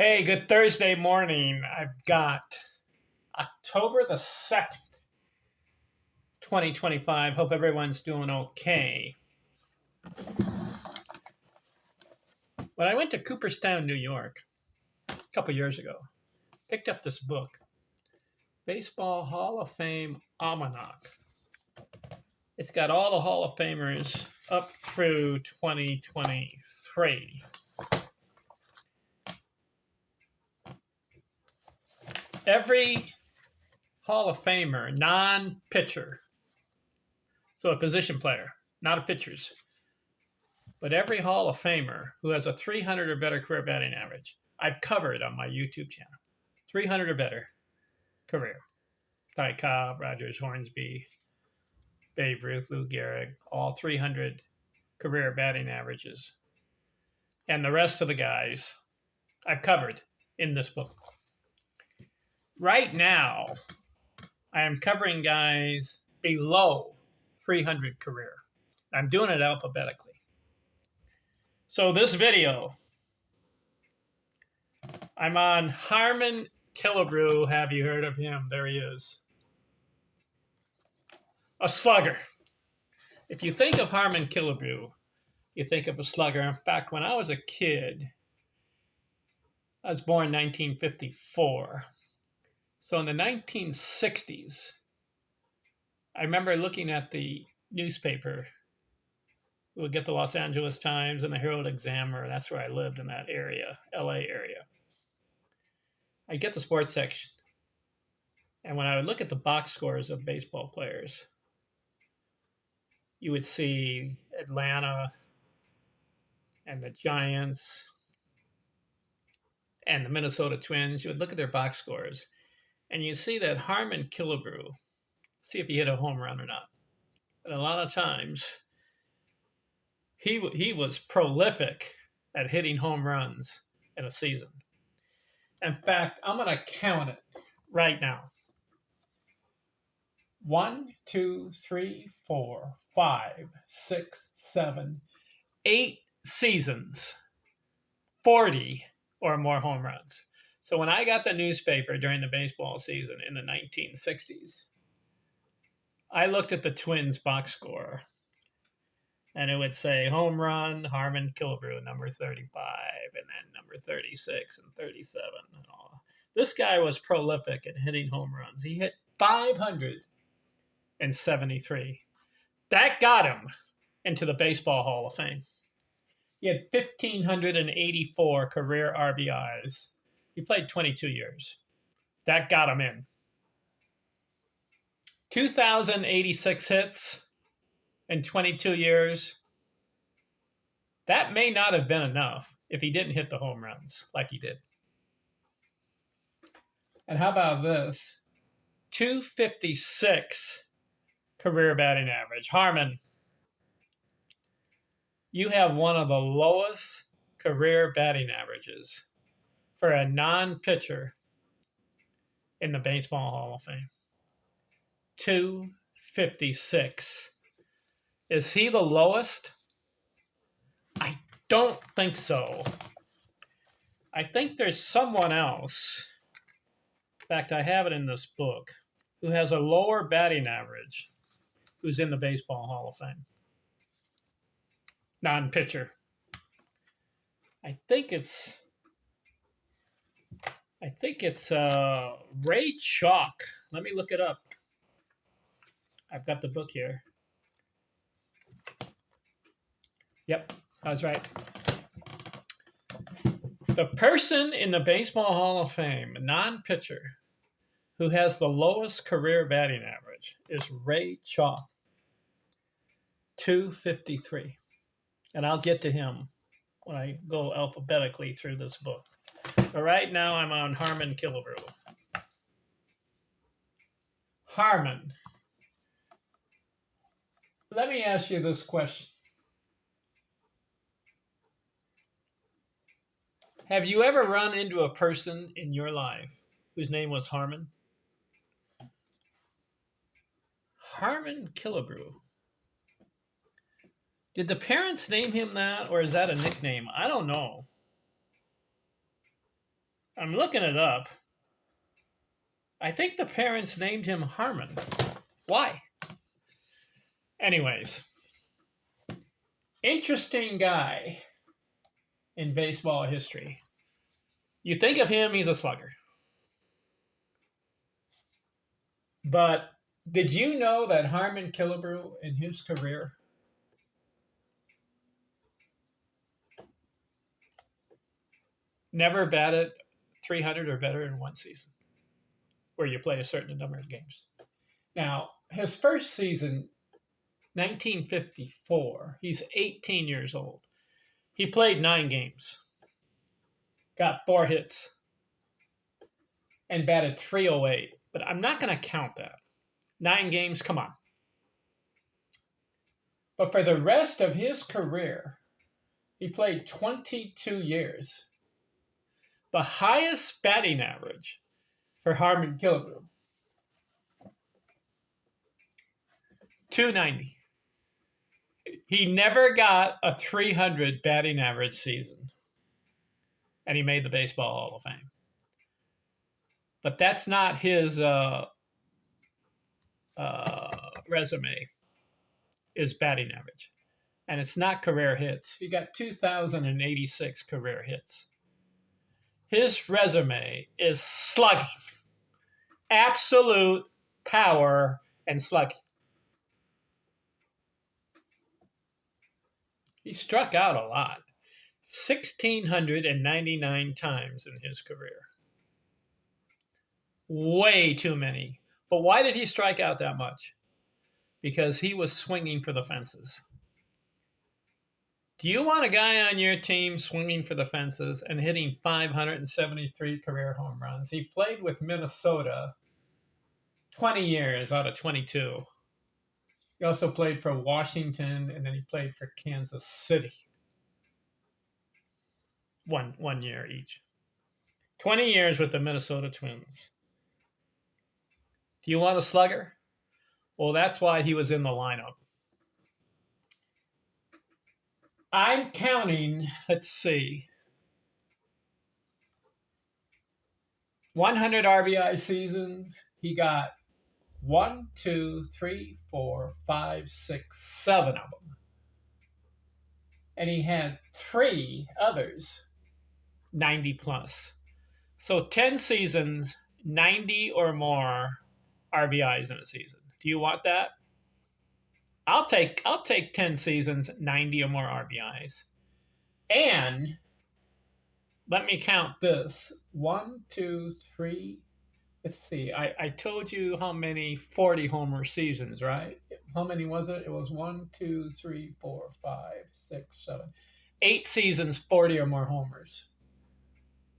Hey, good Thursday morning. I've got October the 2nd, 2025. Hope everyone's doing okay. When I went to Cooperstown, New York, a couple years ago, picked up this book, Baseball Hall of Fame Almanac. It's got all the Hall of Famers up through 2023. Every Hall of Famer, non-pitcher, so a position player, not a pitcher's, but every Hall of Famer who has a 300 or better career batting average, I've covered on my YouTube channel. 300 or better career. Ty Cobb, Rogers, Hornsby, Babe Ruth, Lou Gehrig, all 300 career batting averages. And the rest of the guys I've covered in this book. Right now, I am covering guys below 300 career. I'm doing it alphabetically. So this video, I'm on Harmon Killebrew. Have you heard of him? There he is. A slugger. If you think of Harmon Killebrew, you think of a slugger. In fact, when I was a kid, I was born in 1954. So in the 1960s, I remember looking at the newspaper. We would get the Los Angeles Times and the Herald Examiner. That's where I lived, in that area, LA area. I'd get the sports section. And when I would look at the box scores of baseball players, you would see Atlanta and the Giants and the Minnesota Twins. You would look at their box scores, and you see that Harmon Killebrew, see if he hit a home run or not. And a lot of times, he was prolific at hitting home runs in a season. In fact, I'm going to count it right now. 1, 2, 3, 4, 5, 6, 7, 8 seasons, 40 or more home runs. So when I got the newspaper during the baseball season in the 1960s, I looked at the Twins box score, and it would say home run, Harmon Killebrew, number 35, and then number 36 and 37. And all. This guy was prolific at hitting home runs. He hit 573. That got him into the Baseball Hall of Fame. He had 1,584 career RBIs. He played 22 years. That got him in. 2,086 hits in 22 years. That may not have been enough if he didn't hit the home runs like he did. And how about this? 256 career batting average. Harmon, you have one of the lowest career batting averages for a non-pitcher in the Baseball Hall of Fame. 256. Is he the lowest? I don't think so. I think there's someone else. In fact, I have it in this book, who has a lower batting average, who's in the Baseball Hall of Fame. Non-pitcher. I think it's Ray Chalk. Let me look it up. I've got the book here. Yep, I was right. The person in the Baseball Hall of Fame, non-pitcher, who has the lowest career batting average is Ray Chalk, 253. And I'll get to him when I go alphabetically through this book. But right now I'm on Harmon Killebrew. Harmon, let me ask you this question. Have you ever run into a person in your life whose name was Harmon? Harmon Killebrew. Did the parents name him that, or is that a nickname? I don't know. I'm looking it up. I think the parents named him Harmon. Why? Anyways, interesting guy in baseball history. You think of him, he's a slugger. But did you know that Harmon Killebrew in his career never batted 300 or better in one season where you play a certain number of games? Now, his first season, 1954, he's 18 years old. He played 9 games, got 4 hits, and batted 308. But I'm not going to count that. 9 games, come on. But for the rest of his career, he played 22 years. The highest batting average for Harmon Killebrew, 290. He never got a 300 batting average season, and he made the Baseball Hall of Fame. But that's not his resume, is batting average. And it's not career hits. He got 2,086 career hits. His resume is slugging. Absolute power and slugging. He struck out a lot. 1,699 times in his career. Way too many. But why did he strike out that much? Because he was swinging for the fences. Do you want a guy on your team swinging for the fences and hitting 573 career home runs? He played with Minnesota 20 years out of 22. He also played for Washington, and then he played for Kansas City. One year each. 20 years with the Minnesota Twins. Do you want a slugger? Well, that's why he was in the lineup. I'm counting, let's see, 100 RBI seasons. He got 1, 2, 3, 4, 5, 6, 7 of them. And he had 3 others, 90 plus. So 10 seasons, 90 or more RBIs in a season. Do you want that? I'll take 10 seasons, 90 or more RBIs. And let me count this. 1, 2, 3. Let's see. I told you how many 40 homer seasons, right? How many was it? It was 1, 2, 3, 4, 5, 6, 7. 8 seasons, 40 or more homers.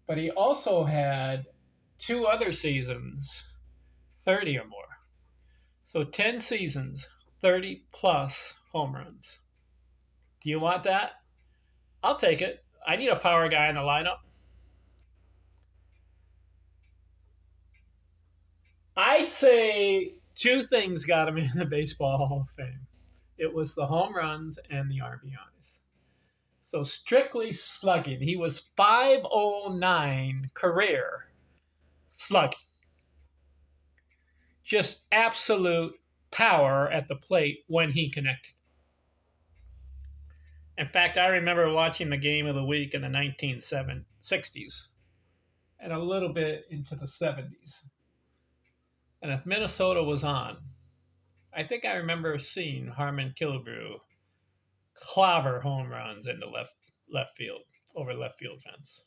But he also had 2 other seasons, 30 or more. So 10 seasons, 30 plus home runs. Do you want that? I'll take it. I need a power guy in the lineup. I'd say 2 things got him in the Baseball Hall of Fame. It was the home runs and the RBIs. So strictly slugging. He was 509 career slugging. Just absolute power at the plate when he connected. In fact, I remember watching the game of the week in the 1960s and a little bit into the 70s. And if Minnesota was on, I think I remember seeing Harmon Killebrew clobber home runs into left field, over left field fence.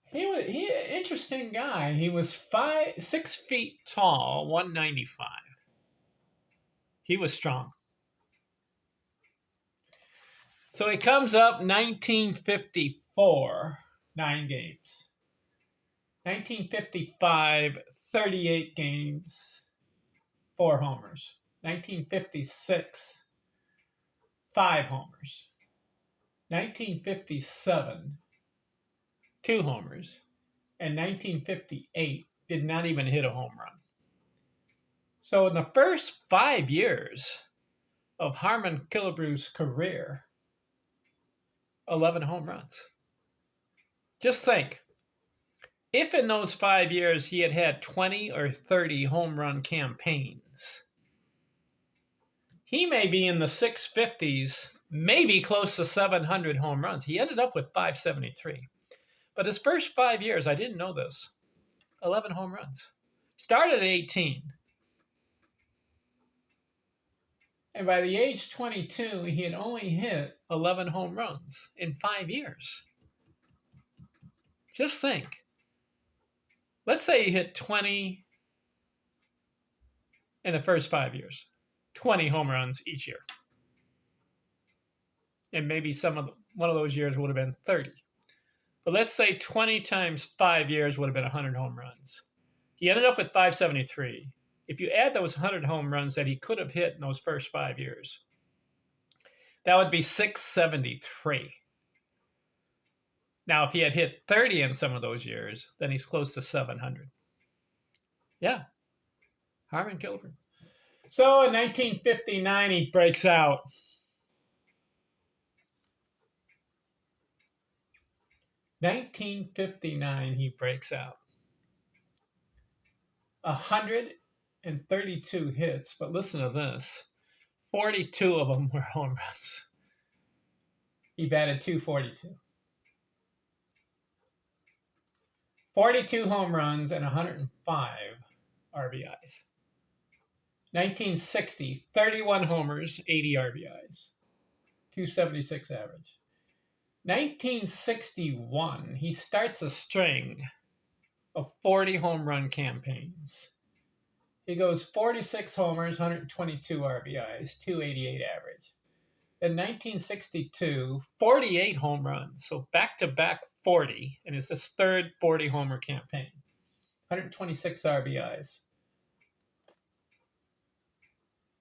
He interesting guy. He was 6 feet tall, 195. He was strong. So he comes up 1954, 9 games. 1955, 38 games, 4 homers. 1956, 5 homers. 1957, 2 homers. And 1958, did not even hit a home run. So in the first 5 years of Harmon Killebrew's career, 11 home runs. Just think, if in those 5 years he had had 20 or 30 home run campaigns, he may be in the 650s, maybe close to 700 home runs. He ended up with 573. But his first 5 years, I didn't know this, 11 home runs. Started at 18. And by the age 22, he had only hit 11 home runs in 5 years. Just think. Let's say he hit 20 in the first 5 years, 20 home runs each year. And maybe one of those years would have been 30. But let's say 20 times 5 years would have been 100 home runs. He ended up with 573. If you add those 100 home runs that he could have hit in those first 5 years, that would be 673. Now, if he had hit 30 in some of those years, then he's close to 700. Yeah, Harmon Killebrew. So in 1959, he breaks out. 1959, he breaks out. 132 hits, but listen to this. 42 of them were home runs. He batted .242. 42 home runs and 105 RBIs. 1960, 31 homers, 80 RBIs. 276 average. 1961, he starts a string of 40 home run campaigns. He goes 46 homers, 122 RBIs, 288 average. In 1962, 48 home runs, so back-to-back 40, and it's his third 40-homer campaign. 126 RBIs.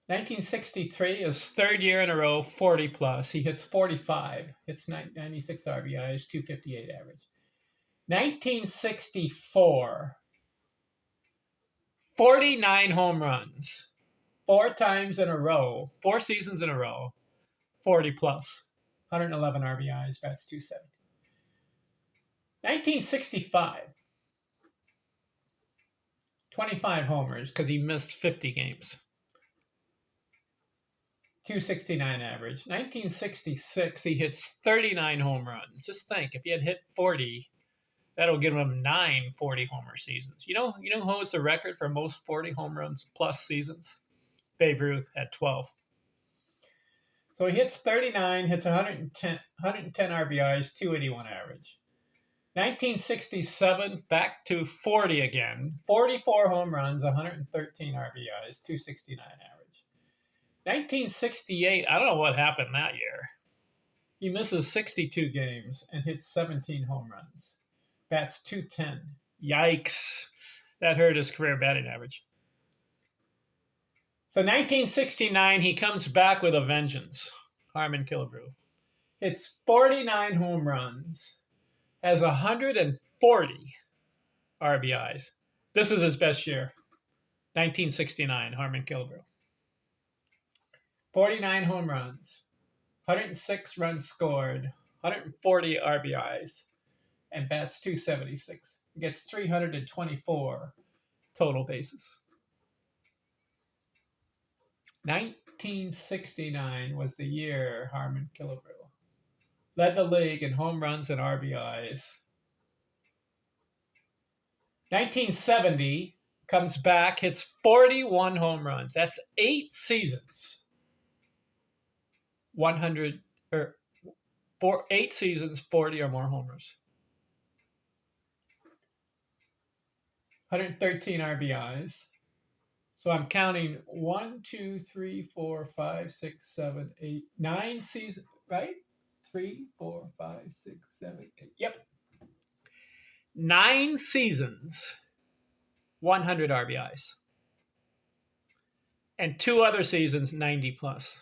1963, his third year in a row, 40-plus. He hits 45, hits 96 RBIs, 258 average. 1964, 49 home runs. 4 times in a row, 4 seasons in a row, 40-plus. 111 RBIs, bats .270. 1965, 25 homers because he missed 50 games. 269 average. 1966, he hits 39 home runs. Just think, if he had hit 40, that'll give him 9 40-homer seasons. You know who holds the record for most 40 home runs plus seasons? Babe Ruth had 12. So he hits 39, hits 110 RBIs, 281 average. 1967, back to 40 again. 44 home runs, 113 RBIs, 269 average. 1968, I don't know what happened that year. He misses 62 games and hits 17 home runs. Bats .210. Yikes. That hurt his career batting average. So 1969, he comes back with a vengeance. Harmon Killebrew. Hits 49 home runs. Has 140 RBIs. This is his best year. 1969, Harmon Killebrew. 49 home runs, 106 runs scored, 140 RBIs, and bats .276. He gets 324 total bases. 1969 was the year Harmon Killebrew led the league in home runs and RBIs. 1970 comes back, hits 41 home runs. That's 8 seasons. 8 seasons, 40 or more homers. 113 RBIs. So I'm counting 1, 2, 3, 4, 5, 6, 7, 8, 9 seasons, right? 3, 4, 5, 6, 7, 8. Yep. 9 seasons, 100 RBIs. And 2 other seasons, 90 plus.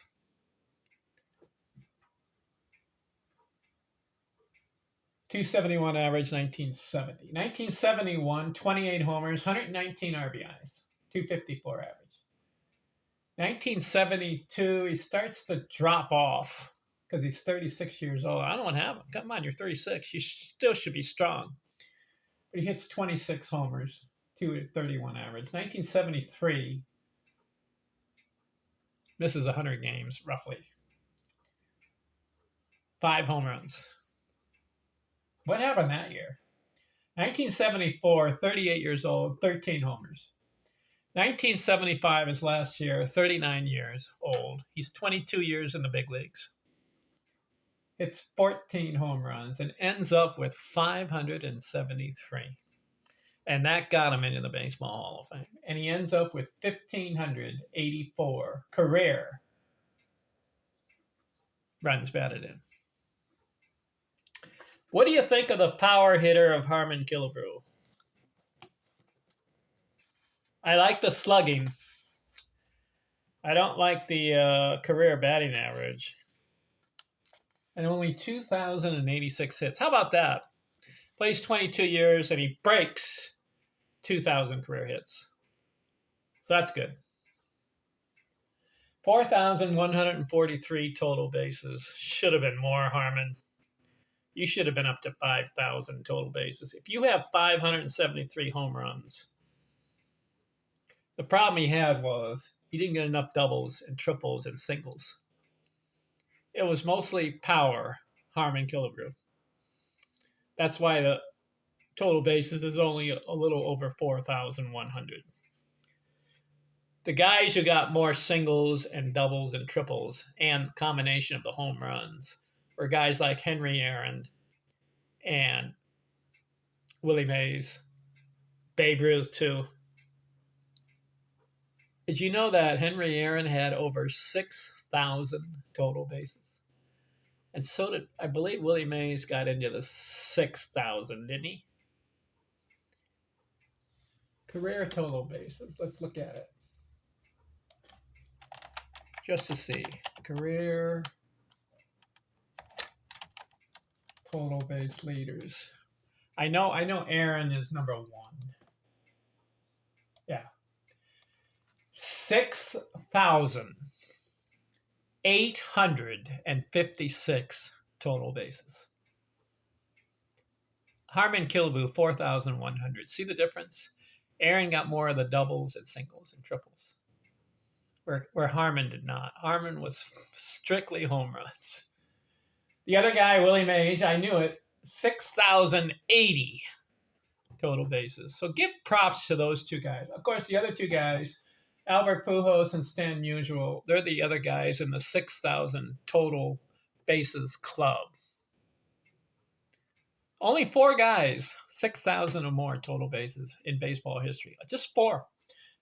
.271 average, 1970. 1971, 28 homers, 119 RBIs, 254 average. 1972, he starts to drop off because he's 36 years old. I don't have him. Come on, you're 36. You still should be strong. But he hits 26 homers, 231 average. 1973, misses 100 games, roughly. 5 home runs. What happened that year? 1974, 38 years old, 13 homers. 1975 is last year, 39 years old. He's 22 years in the big leagues. It's 14 home runs and ends up with 573. And that got him into the Baseball Hall of Fame. And he ends up with 1,584 career runs batted in. What do you think of the power hitter of Harmon Killebrew? I like the slugging. I don't like the career batting average. And only 2,086 hits. How about that? Plays 22 years and he breaks 2,000 career hits. So that's good. 4,143 total bases. Should have been more, Harmon. You should have been up to 5,000 total bases. If you have 573 home runs, the problem he had was he didn't get enough doubles and triples and singles. It was mostly power, Harmon Killebrew. That's why the total bases is only a little over 4,100. The guys who got more singles and doubles and triples and combination of the home runs were guys like Henry Aaron and Willie Mays, Babe Ruth too. Did you know that Henry Aaron had over 6,000 total bases? And so did, I believe Willie Mays got into the 6,000, didn't he? Career total bases. Let's look at it. Just to see. Career total base leaders. I know Aaron is number 1. Yeah. 6,856 total bases. Harmon Killebrew, 4,100. See the difference? Aaron got more of the doubles and singles and triples, where Harmon did not. Harmon was strictly home runs. The other guy, Willie Mays, I knew it, 6,080 total bases. So give props to those two guys. Of course, the other two guys, Albert Pujols and Stan Musial, they're the other guys in the 6,000 total bases club. Only 4 guys, 6,000 or more total bases in baseball history. Just 4.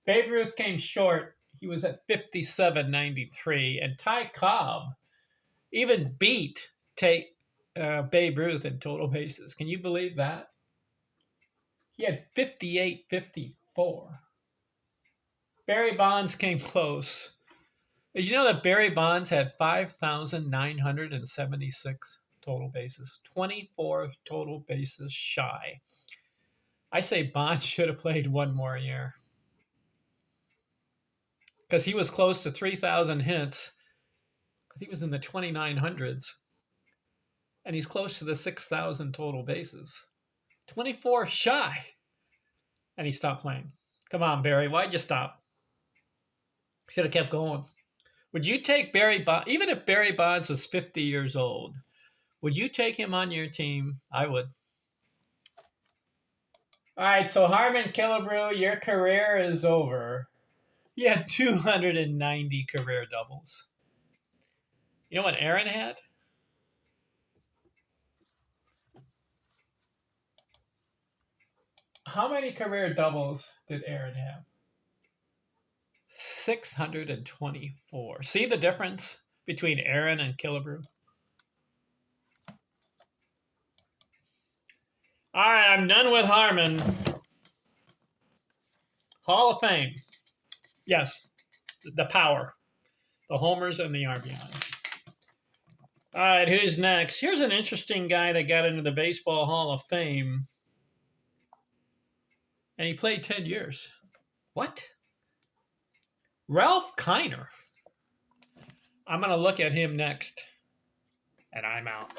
Babe Ruth came short. He was at 57.93. And Ty Cobb even beat Babe Ruth in total bases. Can you believe that? He had 58.54. Barry Bonds came close. Did you know that Barry Bonds had 5,976 total bases? 24 total bases shy. I say Bonds should have played one more year, because he was close to 3,000 hits. He was in the 2,900s. And he's close to the 6,000 total bases. 24 shy. And he stopped playing. Come on, Barry. Why'd you stop? Should have kept going. Would you take Barry Bonds, even if Barry Bonds was 50 years old, would you take him on your team? I would. All right, so Harmon Killebrew, your career is over. He had 290 career doubles. You know what Aaron had? How many career doubles did Aaron have? 624. See the difference between Aaron and Killebrew? All right, I'm done with Harmon. Hall of Fame. Yes, the power. The homers and the RBIs. All right, who's next? Here's an interesting guy that got into the Baseball Hall of Fame. And he played 10 years. What? Ralph Kiner. I'm going to look at him next. and I'm out.